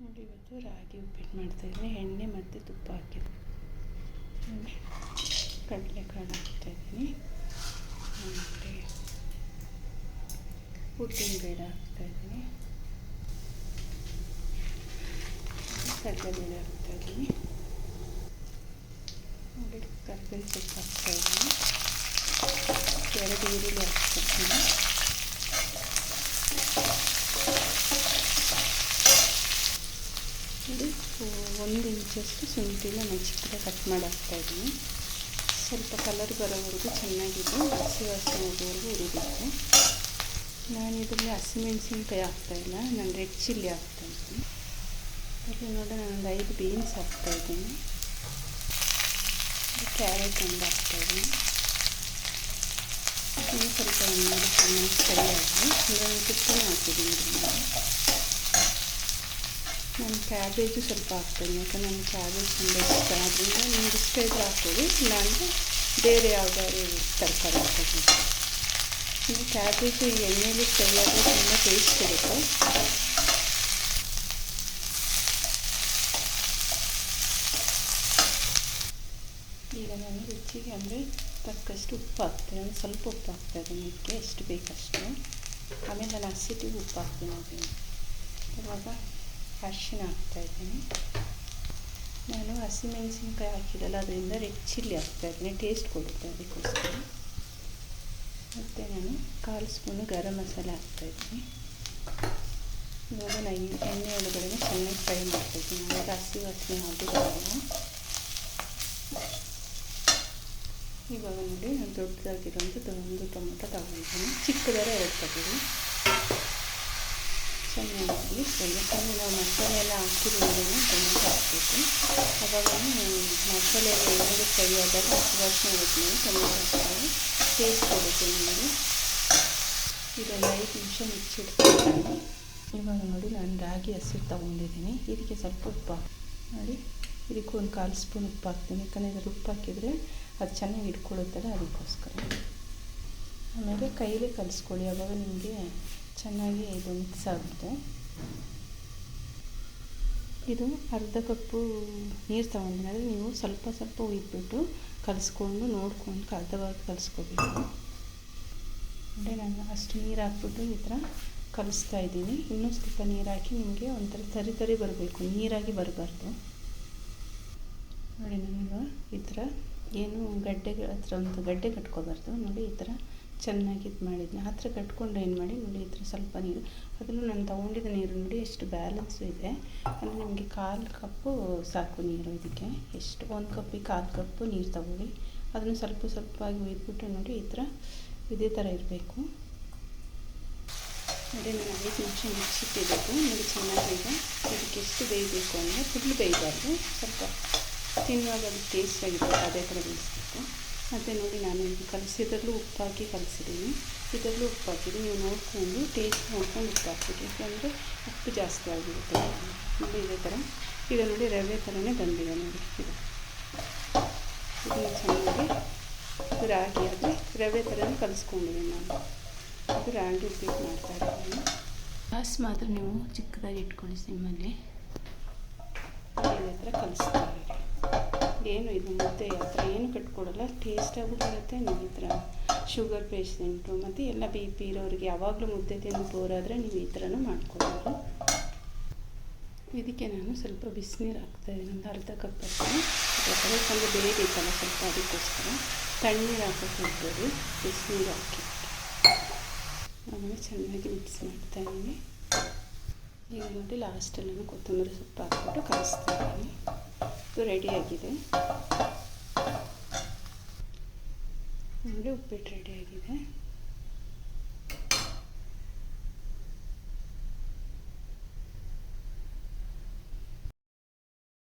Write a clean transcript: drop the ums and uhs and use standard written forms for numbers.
ನೋಡಿ ಇವತ್ತು ರಾಗಿ ಉಪ್ಪಿಟ್ಟು ಮಾಡ್ತಾಯಿದ್ದೀನಿ. ಎಣ್ಣೆ ಮತ್ತು ತುಪ್ಪ ಹಾಕಿದ್ದು. ಕಡಲೆಕಾಳು ಹಾಕ್ತಾಯಿದ್ದೀನಿ. ಆಮೇಲೆ ಉದ್ದಿನಬೇಳೆ ಹಾಕ್ತಾಯಿದ್ದೀನಿ. ಕಡಲೆಬೇಳೆ ಹಾಕ್ತಾಯಿದ್ದೀನಿ. ನೋಡಿ ಕರ್ಬೇವಿನ ಸೊಪ್ಪು ಹಾಕ್ತಾಯಿದ್ದೀನಿ. 2 ಈರುಳ್ಳಿ ಹಾಕ್ತಾಯಿದ್ದೀನಿ. ನೋಡಿ 1 ಇಂಚಷ್ಟು ಶುಂಠಿನ ನಾನು ಚಿಕ್ಕದಾಗಿ ಕಟ್ ಮಾಡಿ ಹಾಕ್ತಾಯಿದ್ದೀನಿ. ಸ್ವಲ್ಪ ಕಲರ್ ಬರೋವರೆಗೂ ಚೆನ್ನಾಗಿದೆ ಹಸಿ ವಾಸನೆ ಹೋಗೋವರೆಗೂ ಹುರಿಬೇಕು. ನಾನು ಇದರಲ್ಲಿ ಹಸಿಮೆಣಸಿನ್ಕಾಯಿ ಹಾಕ್ತಾಯಿಲ್ಲ, ನಾನು ರೆಡ್ ಚಿಲ್ಲಿ ಹಾಕ್ತಾಯಿದ್ದೀನಿ. ಮತ್ತು ನೋಡಿ ನಾನೊಂದು 5 ಬೀನ್ಸ್ ಹಾಕ್ತಾಯಿದ್ದೀನಿ. ಕ್ಯಾರೆಟ್ ಒಂದು ಹಾಕ್ತಾಯಿದ್ದೀನಿ. ಇನ್ನೂ ಸ್ವಲ್ಪ ಎಣ್ಣೆ ಚೆನ್ನಾಗಿ ಫ್ರೈ ಆಗಿ ನಾನು ತುಪ್ಪನೂ ಹಾಕಿದ್ದೀನಿ. ನಾನು ಕ್ಯಾಬೇಜು ಸ್ವಲ್ಪ ಹಾಕ್ತೀನಿ, ಯಾಕಂದರೆ ನನಗೆ ಕ್ಯಾಬೇಜ್ ತುಂಬ ಇಷ್ಟ. ಆದ್ದರಿಂದ ನಿಮ್ಗೆ ಇಷ್ಟ ಇದ್ರೆ ಹಾಕ್ಬೋದು, ಇಲ್ಲಾಂದರೆ ಬೇರೆ ಯಾವುದಾದ್ರು ತರಕಾರಿ ಹಾಕೋದು. ಇನ್ನು ಕ್ಯಾಬೇಜು ಈ ಎಣ್ಣೆಯಲ್ಲಿ ಫ್ರೈ ಆದರೆ ತುಂಬ ಟೇಸ್ಟ್ ಇರುತ್ತೆ. ಈಗ ನಾನು ರುಚಿಗೆ ಅಂದರೆ ತಕ್ಕಷ್ಟು ಉಪ್ಪು ಹಾಕ್ತೀನಿ. ಅಂದರೆ ಸ್ವಲ್ಪ ಉಪ್ಪು ಹಾಕ್ತಾಯಿದ್ದೀನಿ, ಇದಕ್ಕೆ ಎಷ್ಟು ಬೇಕಷ್ಟು. ಆಮೇಲೆ ನಾನು ಹಸಿಟ್ಟಿಗೆ ಉಪ್ಪು ಹಾಕ್ತೀನಿ. ಅದನ್ನು ಇವಾಗ ಅರಿಶಿನ ಹಾಕ್ತಾಯಿದ್ದೀನಿ. ನಾನು ಹಸಿಮೆಣಸಿನ್ಕಾಯಿ ಹಾಕಿರಲ್ಲ, ಅದರಿಂದ ರೆಡ್ ಚಿಲ್ಲಿ ಹಾಕ್ತಾಯಿದ್ದೀನಿ, ಟೇಸ್ಟ್ ಕೊಡುತ್ತೆ ಅದಕ್ಕೋಸ್ಕರ. ಮತ್ತು ನಾನು 1/4 ಸ್ಪೂನು ಗರಂ ಮಸಾಲೆ ಹಾಕ್ತಾಯಿದ್ದೀನಿ. ಇವಾಗ ನಾನು ಎಣ್ಣೆ ಒಳಗಡೆ ಚೆನ್ನಾಗಿ ಫ್ರೈ ಮಾಡ್ತಾಯಿದ್ದೀನಿ. ಆವಾಗ ಹಸಿ ವಾಸನೆ ಯಾವುದೂ ಬರೋಲ್ಲ. ಇವಾಗ ನೋಡಿ ನಾನು ದೊಡ್ಡದಾಗಿರೋಂಥ ಒಂದು ಟೊಮೊಟೊ ತಗೊಂಡಿದ್ದೀನಿ. ಚಿಕ್ಕದಾರೆ 2 ತಗೊಳ್ಳಿ. ಚೆನ್ನಾಗಿ ಫ್ರೈ, ಯಾಕಂದರೆ ನಾವು ಮಸಾಲೆ ಎಲ್ಲ ಹಾಕಿರೋದ್ರಿಂದ ಟೊಮೊಟೊ ಹಾಕಬೇಕು. ಆವಾಗ ಮಸಾಲೆ ಎಲ್ಲ ಎಣ್ಣೆಗೆ ಫ್ರೈ ಆದಾಗ ಹಸಿ ವಾಸನೆ ಹೋದ್ಮೇಲೆ ಟೊಮೊಟೊ ಹಾಕ್ತಾರೆ, ಟೇಸ್ಟ್ ಕೊಡುತ್ತೆ ನಿಮಗೆ. ಇದೊಂದು 5 ನಿಮಿಷ ಮುಚ್ಚಿಡ್ತೀನಿ. ಇವಾಗ ನೋಡಿ ನಾನು ರಾಗಿ ಹಸಿಟ್ಟು ತೊಗೊಂಡಿದ್ದೀನಿ. ಇದಕ್ಕೆ ಸ್ವಲ್ಪ ಉಪ್ಪು ನೋಡಿ, ಇದಕ್ಕೂ ಒಂದು 1/4 ಸ್ಪೂನ್ ಉಪ್ಪು ಹಾಕ್ತೀನಿ. ಯಾಕಂದರೆ ಇದರಲ್ಲಿ ಉಪ್ಪು ಹಾಕಿದರೆ ಅದು ಚೆನ್ನಾಗಿ ಹಿಡ್ಕೊಳ್ಳುತ್ತಲ್ಲ, ಅದಕ್ಕೋಸ್ಕರ. ಆಮೇಲೆ ಕೈಲೇ ಕಲಿಸ್ಕೊಳ್ಳಿ, ಆವಾಗ ನಿಮಗೆ ಚೆನ್ನಾಗಿ ಇದು ಮಿಕ್ಸ್ ಆಗುತ್ತೆ. ಇದು ಅರ್ಧ ಕಪ್ಪು ನೀರು ತೊಗೊಂಡಿದ್ದೀನಿ. ಅಂದರೆ ನೀವು ಸ್ವಲ್ಪ ಸ್ವಲ್ಪ ಹುಯ್ದುಬಿಟ್ಟು ಕಲಿಸ್ಕೊಂಡು ನೋಡಿಕೊಂಡು ಹದವಾಗಿ ಕಲಿಸ್ಕೋಬೇಕು. ಅಂದರೆ ನಾನು ಅಷ್ಟು ನೀರು ಹಾಕ್ಬಿಟ್ಟು ಈ ಥರ ಕಲಿಸ್ತಾ ಇದ್ದೀನಿ. ಇನ್ನೂ ಸ್ವಲ್ಪ ನೀರು ಹಾಕಿ ನಿಮಗೆ ಒಂಥರ ತರಿ ಬರಬೇಕು, ನೀರಾಗಿ ಬರಬಾರ್ದು. ನೋಡಿ ನನಗೆ ಈ ಥರ ಏನು ಗಡ್ಡೆಗಳ ಹತ್ರ ಒಂದು ಗಡ್ಡೆ ಕಟ್ಕೋಬಾರ್ದು. ನೋಡಿ ಈ ಥರ ಚೆನ್ನಾಗಿ ಇದು ಮಾಡಿದ್ದೀನಿ. ಆ ಥರ ಕಟ್ಕೊಂಡು ಏನು ಮಾಡಿ ನೋಡಿ, ಈ ಥರ ಸ್ವಲ್ಪ ನೀರು, ಅದನ್ನು ನಾನು ತೊಗೊಂಡಿದ್ದ ನೀರು ನೋಡಿ ಎಷ್ಟು ಬ್ಯಾಲೆನ್ಸು ಇದೆ. ಅಂದರೆ ನಿಮಗೆ 1/4 ಕಪ್ಪು ಸಾಕು ನೀರು. ಇದಕ್ಕೆ ಎಷ್ಟು 1 ಕಪ್ಪಿಗೆ 1/4 ಕಪ್ಪು ನೀರು ತಗೊಳ್ಳಿ. ಅದನ್ನು ಸ್ವಲ್ಪ ಸ್ವಲ್ಪವಾಗಿ ಹುಯ್ದುಬಿಟ್ಟು ನೋಡಿ ಈ ಥರ ಇದೇ ಥರ ಇರಬೇಕು. ನೋಡಿ ನಾನು 5 ನಿಮಿಷ ಮುಚ್ಚಿಟ್ಟಿದ್ದಕ್ಕೆ ನೋಡಿ ಚೆನ್ನಾಗಿದೆ. ಇದಕ್ಕೆ ಎಷ್ಟು ಬೇಯಬೇಕು ಅಂದರೆ ಫುಲ್ ಬೇಯಬಾರ್ದು, ಸ್ವಲ್ಪ ತಿನ್ನುವಾಗ ಅದು ಟೇಸ್ಟಾಗಿರುತ್ತೆ, ಅದೇ ಥರ ಬೇಯಿಸ್ಬೇಕು. ಮತ್ತು ನೋಡಿ ನಾನು ಇದು ಕಲಿಸಿದ್ರಲ್ಲೂ ಉಪ್ಪು ಹಾಕಿ ಕಲಿಸಿದ್ದೀನಿ, ಇದರಲ್ಲೂ ಉಪ್ಪು ಹಾಕಿದ್ದೀನಿ. ನೀವು ನೋಡಿಕೊಂಡು ಟೇಸ್ಟ್ ನೋಡ್ಕೊಂಡು ಉಪ್ಪು ಹಾಕ್ಬೇಕು, ಯಾಕೆಂದರೆ ಉಪ್ಪು ಜಾಸ್ತಿ ಆಗಿರುತ್ತೆ. ನೋಡಿ ಇದೇ ಥರ ಈಗ ನೋಡಿ ರವೆ ಥರನೇ ಬಂದಿದೆ ನೋಡಿ. ಇದನ್ನು ಚೆನ್ನಾಗಿ ರಾಗಿ ಆದರೆ ರವೆ ಥರನೇ ಕಲಿಸ್ಕೊಂಡಿದ್ದೀನಿ ನಾನು. ಇದು ರಾಗಿ ಉಪ್ಪಿಟ್ಟು ಮಾಡ್ತಾಯಿದ್ದೀನಿ. ಗ್ಯಾಸ್ ಮಾತ್ರ ನೀವು ಚಿಕ್ಕದಾಗಿ ಇಟ್ಕೊಳ್ಳಿ ಸಿಮ್ಮಲ್ಲಿ. ಇದೇ ಥರ ಕಲಿಸ್ತೀವಿ. ಏನು ಇದು ಮುದ್ದೆ ಆ ಥರ ಏನು ಕಟ್ಕೊಡಲ್ಲ, ಟೇಸ್ಟಾಗೂ ಬರುತ್ತೆ. ನೀವು ಈ ಥರ ಶುಗರ್ ಪೇಷೆಂಟು ಮತ್ತು ಎಲ್ಲ BP ಇರೋರಿಗೆ ಯಾವಾಗಲೂ ಮುದ್ದೆ ತಿಂದು ಬೋರಾದರೆ ನೀವು ಈ ಥರನೂ ಮಾಡ್ಕೊಬೋದು. ಇದಕ್ಕೆ ನಾನು ಸ್ವಲ್ಪ ಬಿಸಿನೀರು ಹಾಕ್ತಾಯಿದ್ದೀನಿ, ಒಂದು ಅರ್ಧ ಕಪ್ ಹಾಕ್ತೀನಿ. ಯಾಕಂದರೆ ಬೇಯಬೇಕಲ್ಲ ಸ್ವಲ್ಪ, ಅದಕ್ಕೋಸ್ಕರ ತಣ್ಣೀರು ಹಾಕೋಕ್ಕೆ ಹೋಗ್ಬೋದು. ಬಿಸಿನೀರು ಹಾಕಿ ಆಮೇಲೆ ಚೆನ್ನಾಗಿ ಮಿಕ್ಸ್ ಮಾಡ್ತಾಯಿದ್ದೀನಿ. ಈಗ ನೋಡಿ ಲಾಸ್ಟಲ್ಲಿ ನಾನು ಕೊತ್ತಂಬರಿ ಸೊಪ್ಪು ಹಾಕ್ಬಿಟ್ಟು ಕಲಿಸ್ತಾಯಿದ್ದೀನಿ. ಇದು ರೆಡಿಯಾಗಿದೆ ನೋಡಿ, ಉಪ್ಪಿಟ್ಟು ರೆಡಿಯಾಗಿದೆ.